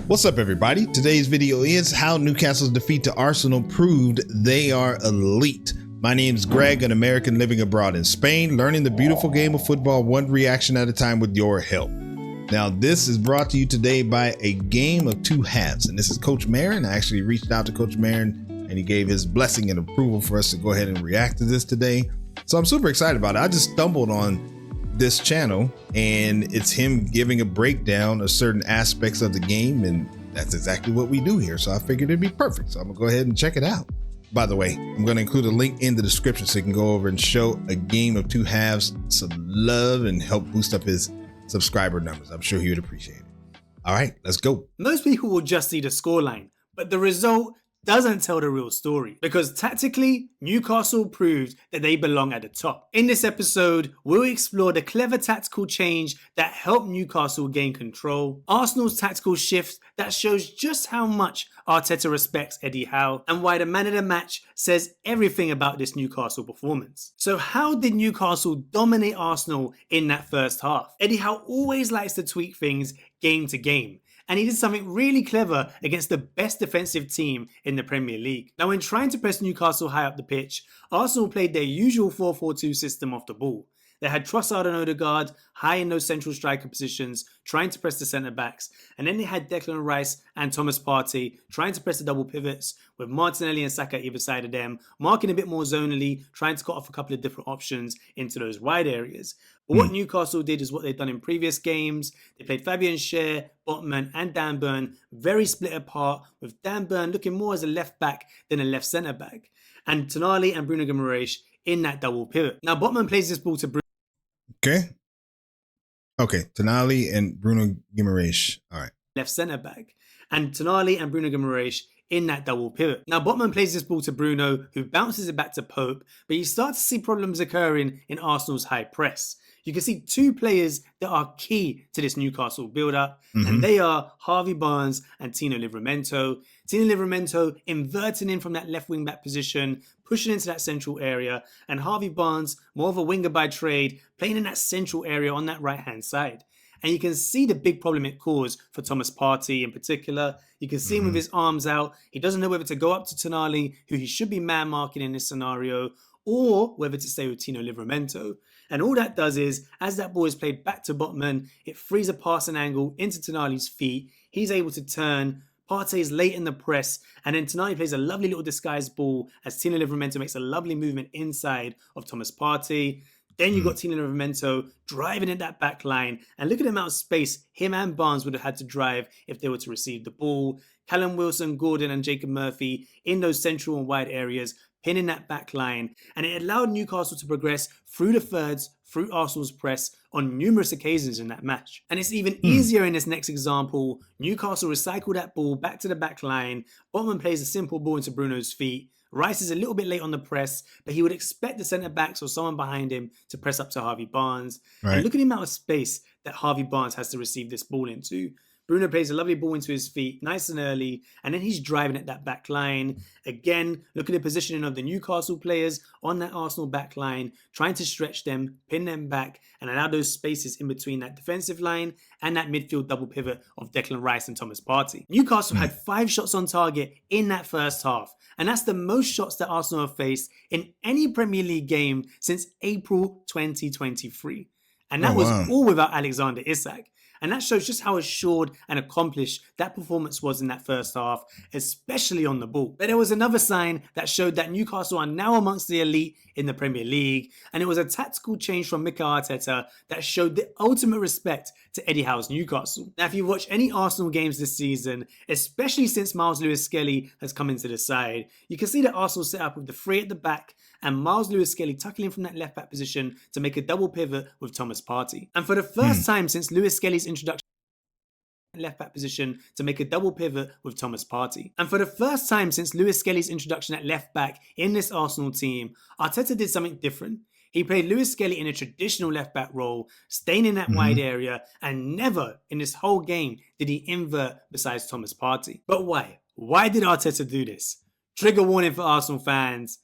What's up, everybody? Today's video is how Newcastle's defeat to Arsenal proved they are elite. My name is Greg, an American living abroad in Spain, learning the beautiful game of football one reaction at a time with your help. Now, this is brought to you today by a game of two halves, and this is Coach Marin. I actually reached out to Coach Marin, and he gave his blessing and approval for us to go ahead and react to this today. So I'm super excited about it. I just stumbled on this channel and it's him giving a breakdown of certain aspects of the game, and that's exactly what we do here. So I figured it'd be perfect. So I'm gonna go ahead and check it out. By the way, I'm gonna include a link in the description so you can go over and show a game of two halves some love and help boost up his subscriber numbers. I'm sure he would appreciate it. All right, let's go. Most people will just see the scoreline, but the result doesn't tell the real story, because tactically, Newcastle proved that they belong at the top. In this episode, we'll explore the clever tactical change that helped Newcastle gain control, Arsenal's tactical shift that shows just how much Arteta respects Eddie Howe, and why the man of the match says everything about this Newcastle performance. So how did Newcastle dominate Arsenal in that first half? Eddie Howe always likes to tweak things game to game, and he did something really clever against the best defensive team in the Premier League. Now, when trying to press Newcastle high up the pitch, Arsenal played their usual 4-4-2 system off the ball. They had Trossard and Odegaard high in those central striker positions, trying to press the centre-backs. And then they had Declan Rice and Thomas Partey trying to press the double pivots, with Martinelli and Saka either side of them, marking a bit more zonally, trying to cut off a couple of different options into those wide areas. But what Newcastle did is what they've done in previous games. They played Fabian Schär, Botman and Dan Burn very split apart, with Dan Burn looking more as a left back than a left centre-back, and Tonali and Bruno Guimaraes in that double pivot. Now, Botman plays this ball to Bruno. Okay, Tonali and Bruno Guimaraes. All right. Left centre back, and Tonali and Bruno Guimaraes in that double pivot. Now, Botman plays this ball to Bruno, who bounces it back to Pope, but you start to see problems occurring in Arsenal's high press. You can see two players that are key to this Newcastle build-up, and they are Harvey Barnes and Tino Livramento. Tino Livramento inverting in from that left wing-back position, pushing into that central area, and Harvey Barnes, more of a winger by trade, playing in that central area on that right-hand side. And you can see the big problem it caused for Thomas Partey in particular. You can see him with his arms out. He doesn't know whether to go up to Tonali, who he should be man-marking in this scenario, or whether to stay with Tino Livramento. And all that does is, as that ball is played back to Botman, it frees a passing angle into Tonali's feet. He's able to turn. Partey is late in the press, and then Tonali plays a lovely little disguised ball as Tino Livramento makes a lovely movement inside of Thomas Partey. Then you've got Tino Livramento driving in that back line, and look at the amount of space him and Barnes would have had to drive if they were to receive the ball. Callum Wilson, Gordon and Jacob Murphy in those central and wide areas, pinning that back line, and it allowed Newcastle to progress through the thirds, through Arsenal's press on numerous occasions in that match. And it's even easier in this next example. Newcastle recycled that ball back to the back line. Botman plays a simple ball into Bruno's feet. Rice is a little bit late on the press, but he would expect the centre-backs or someone behind him to press up to Harvey Barnes. And look at the amount of space that Harvey Barnes has to receive this ball into. Bruno plays a lovely ball into his feet, nice and early, and then he's driving at that back line. Again, look at the positioning of the Newcastle players on that Arsenal back line, trying to stretch them, pin them back, and allow those spaces in between that defensive line and that midfield double pivot of Declan Rice and Thomas Partey. Newcastle had 5 shots on target in that first half, and that's the most shots that Arsenal have faced in any Premier League game since April 2023. And that was all without Alexander Isak. And that shows just how assured and accomplished that performance was in that first half, especially on the ball. But there was another sign that showed that Newcastle are now amongst the elite in the Premier League, and it was a tactical change from Mikel Arteta that showed the ultimate respect to Eddie Howe's Newcastle. Now, if you watch any Arsenal games this season, especially since Miles Lewis-Skelly has come into the side, you can see that Arsenal set up with the 3 at the back and Miles Lewis-Skelly tucking in from that left back position to make a double pivot with Thomas Partey. And for the first time since Lewis-Skelly's introduction left back position to make a double pivot with Thomas Partey. And for the first time since Lewis-Skelly's introduction at left back in this Arsenal team, Arteta did something different. He played Lewis-Skelly in a traditional left back role, staying in that wide area, and never in this whole game did he invert besides Thomas Partey. But why? Why did Arteta do this? Trigger warning for Arsenal fans.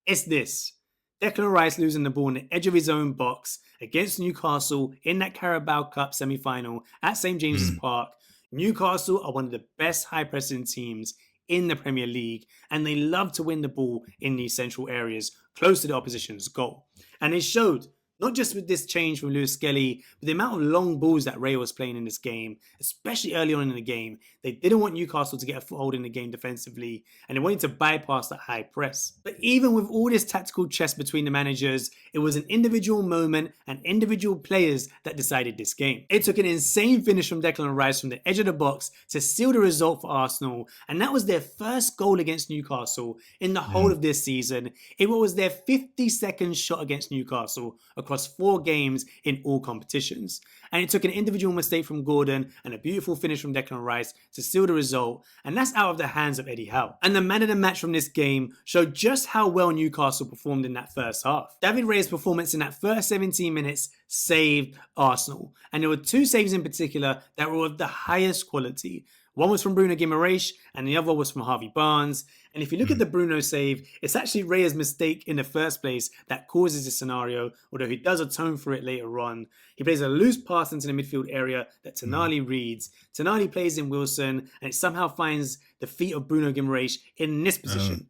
It's this. Declan Rice losing the ball on the edge of his own box against Newcastle in that Carabao Cup semi-final at St James's Park. Newcastle are one of the best high-pressing teams in the Premier League, and they love to win the ball in these central areas close to the opposition's goal. And it showed, not just with this change from Lewis Skelly, but the amount of long balls that Ray was playing in this game, especially early on in the game. They didn't want Newcastle to get a foothold in the game defensively, and they wanted to bypass that high press. But even with all this tactical chess between the managers, it was an individual moment and individual players that decided this game. It took an insane finish from Declan Rice from the edge of the box to seal the result for Arsenal, and that was their first goal against Newcastle in the whole of this season. It was their 52nd shot against Newcastle across 4 games in all competitions. And it took an individual mistake from Gordon and a beautiful finish from Declan Rice to seal the result, and that's out of the hands of Eddie Howe. And the man of the match from this game showed just how well Newcastle performed in that first half. David Raya's performance in that first 17 minutes saved Arsenal, and there were 2 saves in particular that were of the highest quality. One was from Bruno Guimaraes and the other was from Harvey Barnes. And if you look at the Bruno save, it's actually Raya's mistake in the first place that causes this scenario, although he does atone for it later on. He plays a loose pass into the midfield area that Tonali reads. Tonali plays in Wilson, and it somehow finds the feet of Bruno Guimaraes in this position.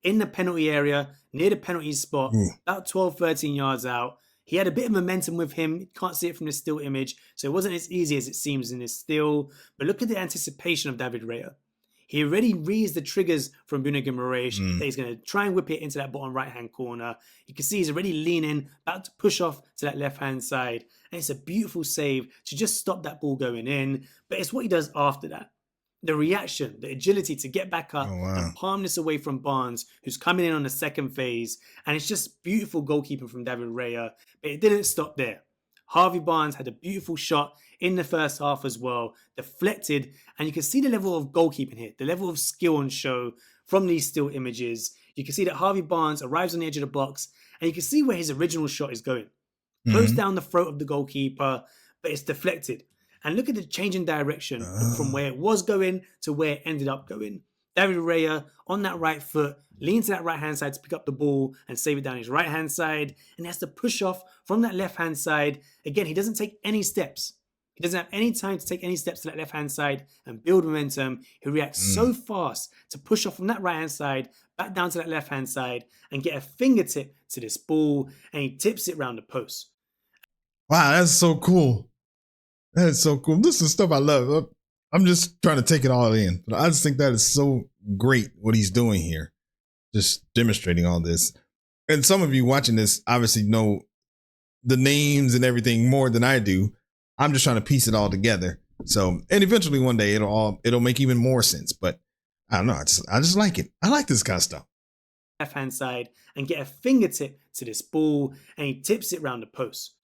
In the penalty area, near the penalty spot, about 12, 13 yards out. He had a bit of momentum with him. You can't see it from the still image, so it wasn't as easy as it seems in this still. But look at the anticipation of David Raya. He already reads the triggers from Bruno Guimaraes that he's going to try and whip it into that bottom right-hand corner. You can see he's already leaning, about to push off to that left-hand side. And it's a beautiful save to just stop that ball going in. But it's what he does after that. The reaction, the agility to get back up and palm this away from Barnes, who's coming in on the second phase. And it's just beautiful goalkeeping from David Raya. But it didn't stop there. Harvey Barnes had a beautiful shot in the first half as well, deflected. And you can see the level of goalkeeping here, the level of skill on show from these still images. You can see that Harvey Barnes arrives on the edge of the box, and you can see where his original shot is going. Close down the throat of the goalkeeper, but it's deflected. And look at the change in direction from where it was going to where it ended up going. David Raya on that right foot, leans to that right-hand side to pick up the ball and save it down his right-hand side. And has to push off from that left-hand side. Again, he doesn't take any steps. He doesn't have any time to take any steps to that left-hand side and build momentum. He reacts so fast to push off from that right-hand side, back down to that left-hand side, and get a fingertip to this ball. And he tips it round the post. Wow, that's so cool. That is so cool. This is stuff I love. I'm just trying to take it all in. But I just think that is so great what he's doing here. Just demonstrating all this. And some of you watching this obviously know the names and everything more than I do. I'm just trying to piece it all together. So, and eventually one day it'll make even more sense. But I don't know. I just like it. I like this kind of stuff. Left-hand side and get a fingertip to this ball, and he tips it round the post.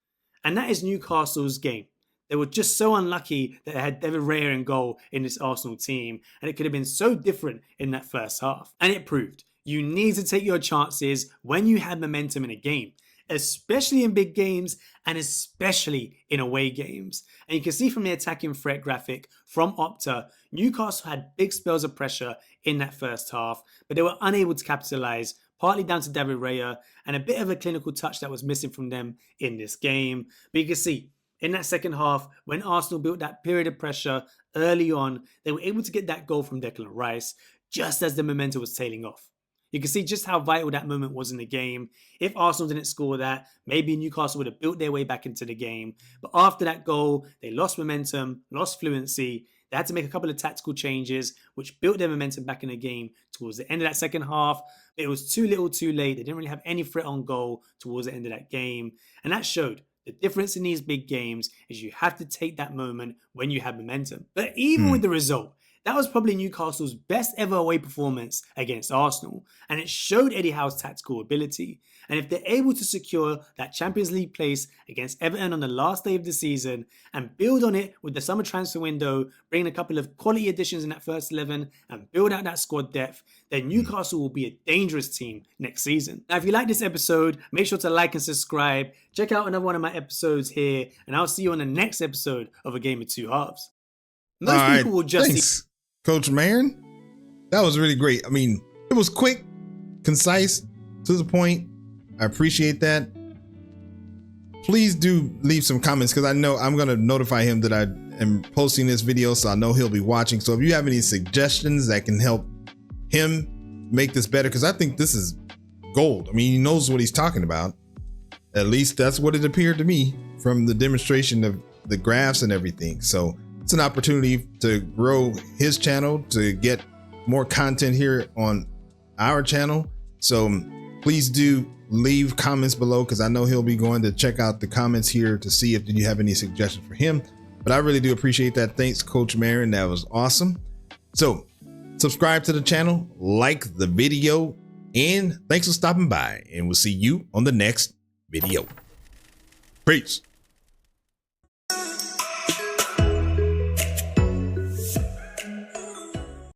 And that is Newcastle's game. They were just so unlucky that they had David Raya in goal in this Arsenal team, and it could have been so different in that first half. And it proved you need to take your chances when you have momentum in a game, especially in big games and especially in away games. And you can see from the attacking threat graphic from Opta, Newcastle had big spells of pressure in that first half, but they were unable to capitalize, partly down to David Raya and a bit of a clinical touch that was missing from them in this game. But you can see, in that second half, when Arsenal built that period of pressure early on, they were able to get that goal from Declan Rice just as the momentum was tailing off. You can see just how vital that moment was in the game. If Arsenal didn't score that, maybe Newcastle would have built their way back into the game. But after that goal, they lost momentum, lost fluency. They had to make a couple of tactical changes, which built their momentum back in the game towards the end of that second half. But it was too little too late. They didn't really have any threat on goal towards the end of that game. And that showed. The difference in these big games is you have to take that moment when you have momentum. But even with the result, that was probably Newcastle's best ever away performance against Arsenal. And it showed Eddie Howe's tactical ability. And if they're able to secure that Champions League place against Everton on the last day of the season and build on it with the summer transfer window, bring a couple of quality additions in that first 11 and build out that squad depth, then Newcastle will be a dangerous team next season. Now, if you like this episode, make sure to like and subscribe. Check out another one of my episodes here, and I'll see you on the next episode of A Game of Two Halves. Most people will just see Coach Marin. That was really great. I mean, it was quick, concise, to the point. I appreciate that. Please do leave some comments because I know I'm going to notify him that I and posting this video, so I know he'll be watching. So if you have any suggestions that can help him make this better, because I think this is gold. I mean, he knows what he's talking about. At least that's what it appeared to me from the demonstration of the graphs and everything. So it's an opportunity to grow his channel, to get more content here on our channel. So please do leave comments below, because I know he'll be going to check out the comments here to see if you have any suggestions for him. But I really do appreciate that. Thanks, Coach Marin. That was awesome. So subscribe to the channel, like the video, and thanks for stopping by. And we'll see you on the next video. Peace.